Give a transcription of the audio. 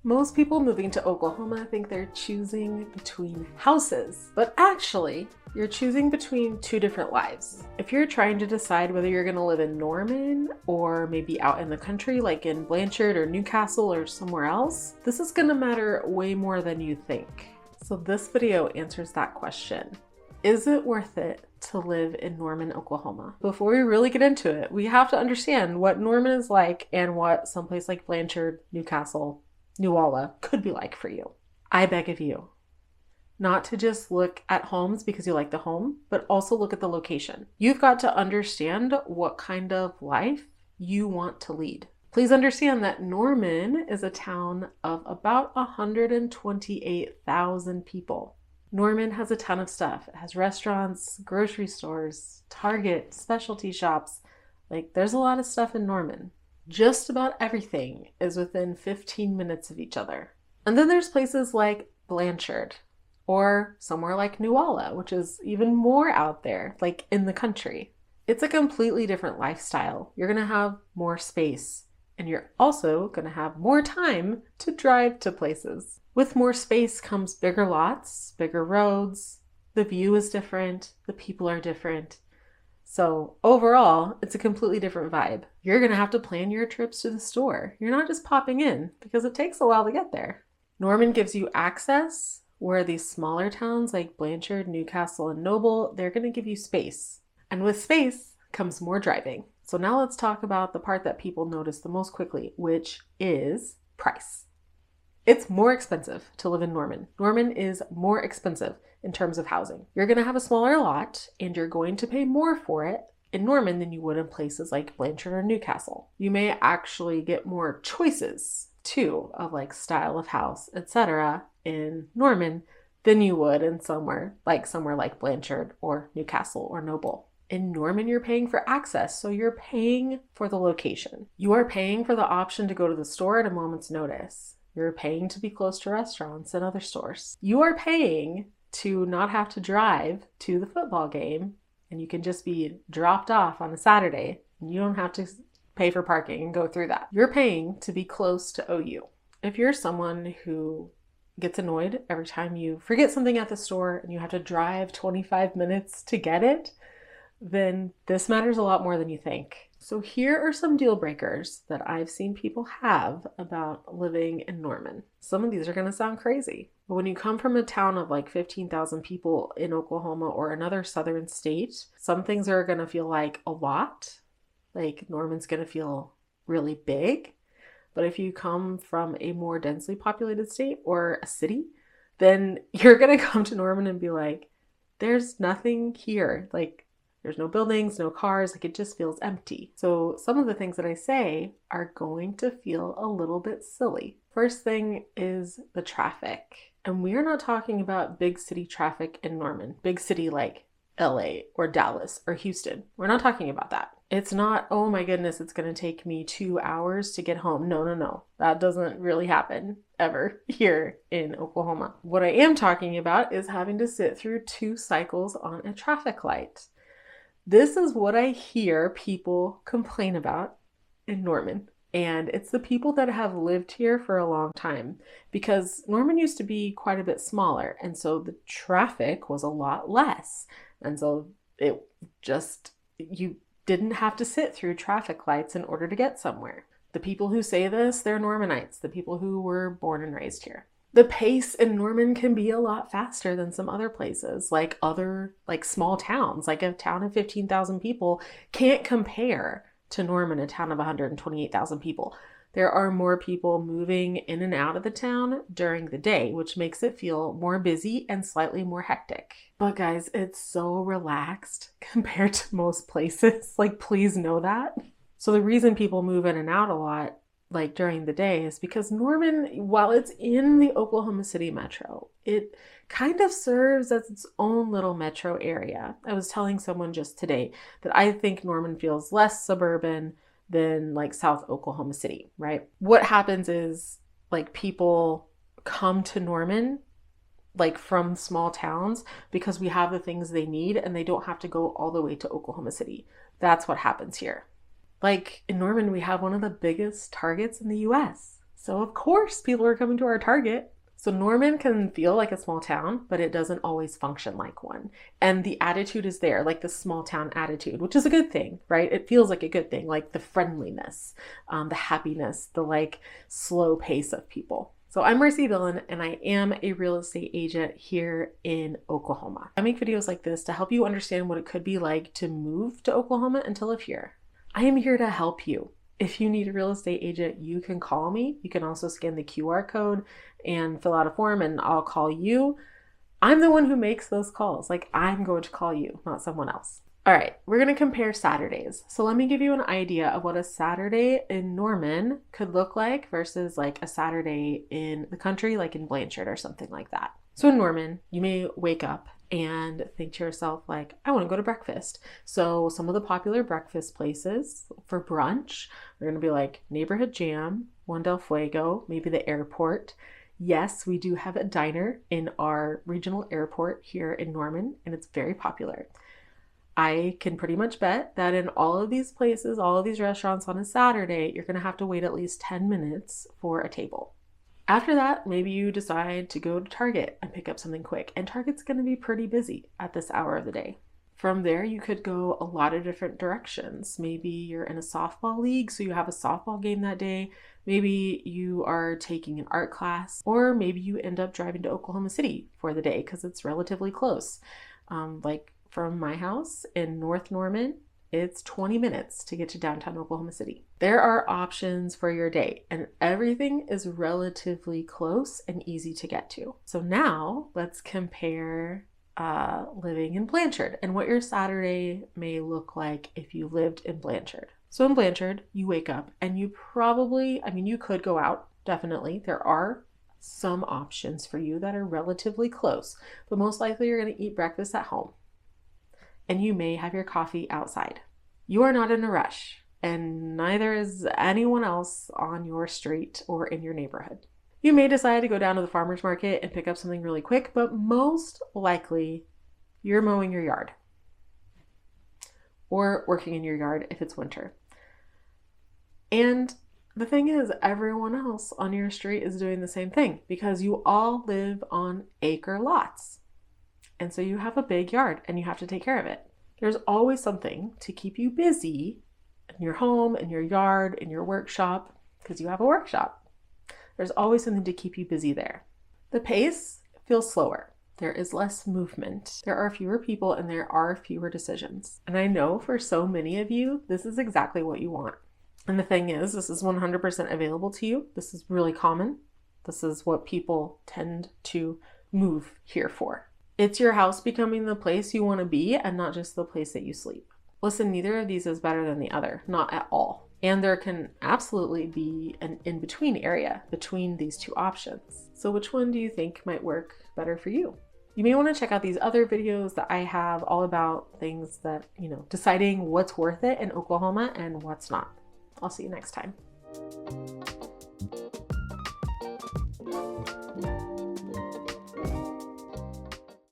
Most people moving to Oklahoma think they're choosing between houses, but actually, you're choosing between two different lives. If you're trying to decide whether you're going to live in Norman or maybe out in the country like in Blanchard or Newcastle or somewhere else, this is going to matter way more than you think. So this video answers that question. Is it worth it to live in Norman, Oklahoma? Before we really get into it, we have to understand what Norman is like and what someplace like Blanchard, Newcastle, Newalla could be like for you. I beg of you not to just look at homes because you like the home, but also look at the location. You've got to understand what kind of life you want to lead. Please understand that Norman is a town of about 128,000 people. Norman has a ton of stuff. It has restaurants, grocery stores, Target, specialty shops. Like, there's a lot of stuff in Norman. Just about everything is within 15 minutes of each other. And then there's places like Blanchard or somewhere like Newcastle, which is even more out there, like in the country. It's a completely different lifestyle. You're going to have more space, and you're also going to have more time to drive to places. With more space comes bigger lots, bigger roads. The view is different. The people are different. So overall, it's a completely different vibe. You're going to have to plan your trips to the store. You're not just popping in because it takes a while to get there. Norman gives you access, where these smaller towns like Blanchard, Newcastle, and Noble, they're going to give you space. And with space comes more driving. So now let's talk about the part that people notice the most quickly, which is price. It's more expensive to live in Norman. Norman is more expensive in terms of housing. You're going to have a smaller lot and you're going to pay more for it in Norman than you would in places like Blanchard or Newcastle. You may actually get more choices too of like style of house, etc. in Norman than you would in somewhere like Blanchard or Newcastle or Noble. In Norman, you're paying for access, so you're paying for the location. You are paying for the option to go to the store at a moment's notice. You're paying to be close to restaurants and other stores. You are paying to not have to drive to the football game, and you can just be dropped off on a Saturday, and you don't have to pay for parking and go through that. You're paying to be close to OU. If you're someone who gets annoyed every time you forget something at the store and you have to drive 25 minutes to get it, then this matters a lot more than you think. So here are some deal breakers that I've seen people have about living in Norman. Some of these are going to sound crazy, but when you come from a town of like 15,000 people in Oklahoma or another southern state, some things are going to feel like a lot. Like Norman's going to feel really big. But if you come from a more densely populated state or a city, then you're going to come to Norman and be like, there's nothing here. Like, there's no buildings, no cars, like it just feels empty. So some of the things that I say are going to feel a little bit silly. First thing is the traffic. And we are not talking about big city traffic in Norman. Big city like LA or Dallas or Houston. We're not talking about that. It's not, oh my goodness, it's going to take me 2 hours to get home. No. That doesn't really happen ever here in Oklahoma. What I am talking about is having to sit through 2 cycles on a traffic light. This is what I hear people complain about in Norman. And it's the people that have lived here for a long time, because Norman used to be quite a bit smaller. And so the traffic was a lot less. And so you didn't have to sit through traffic lights in order to get somewhere. The people who say this, they're Normanites, the people who were born and raised here. The pace in Norman can be a lot faster than some other places, like small towns, like a town of 15,000 people can't compare to Norman, a town of 128,000 people. There are more people moving in and out of the town during the day, which makes it feel more busy and slightly more hectic. But guys, it's so relaxed compared to most places. Like, please know that. So the reason people move in and out a lot like during the day is because Norman, while it's in the Oklahoma City metro, it kind of serves as its own little metro area. I was telling someone just today that I think Norman feels less suburban than like South Oklahoma City, right? What happens is like people come to Norman like from small towns because we have the things they need and they don't have to go all the way to Oklahoma City. That's what happens here. Like in Norman, we have one of the biggest Targets in the US. So of course people are coming to our Target. So Norman can feel like a small town, but it doesn't always function like one. And the attitude is there, like the small town attitude, which is a good thing, right? It feels like a good thing, like the friendliness, the happiness, the like slow pace of people. So I'm Marcie Billen, and I am a real estate agent here in Oklahoma. I make videos like this to help you understand what it could be like to move to Oklahoma and to live here. I am here to help you. If you need a real estate agent, you can call me. You can also scan the QR code and fill out a form and I'll call you. I'm the one who makes those calls. Like, I'm going to call you, not someone else. All right, we're going to compare Saturdays. So let me give you an idea of what a Saturday in Norman could look like versus like a Saturday in the country, like in Blanchard or something like that. So in Norman, you may wake up and think to yourself, like, I want to go to breakfast. So some of the popular breakfast places for brunch are going to be like Neighborhood Jam, One Del Fuego, maybe the airport. Yes, we do have a diner in our regional airport here in Norman, and it's very popular. I can pretty much bet that in all of these places, all of these restaurants on a Saturday, you're going to have to wait at least 10 minutes for a table. After that, maybe you decide to go to Target and pick up something quick, and Target's going to be pretty busy at this hour of the day. From there, you could go a lot of different directions. Maybe you're in a softball league, so you have a softball game that day. Maybe you are taking an art class, or maybe you end up driving to Oklahoma City for the day because it's relatively close. Like from my house in North Norman, it's 20 minutes to get to downtown Oklahoma City. There are options for your day, and everything is relatively close and easy to get to. So now let's compare living in Blanchard and what your Saturday may look like if you lived in Blanchard. So in Blanchard, you wake up and you probably, you could go out, definitely. There are some options for you that are relatively close, but most likely you're going to eat breakfast at home. And you may have your coffee outside. You are not in a rush, and neither is anyone else on your street or in your neighborhood. You may decide to go down to the farmer's market and pick up something really quick, but most likely you're mowing your yard or working in your yard if it's winter. And the thing is, everyone else on your street is doing the same thing because you all live on acre lots. And so you have a big yard and you have to take care of it. There's always something to keep you busy in your home, in your yard, in your workshop, because you have a workshop. There's always something to keep you busy there. The pace feels slower. There is less movement. There are fewer people and there are fewer decisions. And I know for so many of you, this is exactly what you want. And the thing is, this is 100% available to you. This is really common. This is what people tend to move here for. It's your house becoming the place you want to be and not just the place that you sleep. Listen, neither of these is better than the other, not at all. And there can absolutely be an in-between area between these two options. So which one do you think might work better for you? You may want to check out these other videos that I have all about things that, deciding what's worth it in Oklahoma and what's not. I'll see you next time.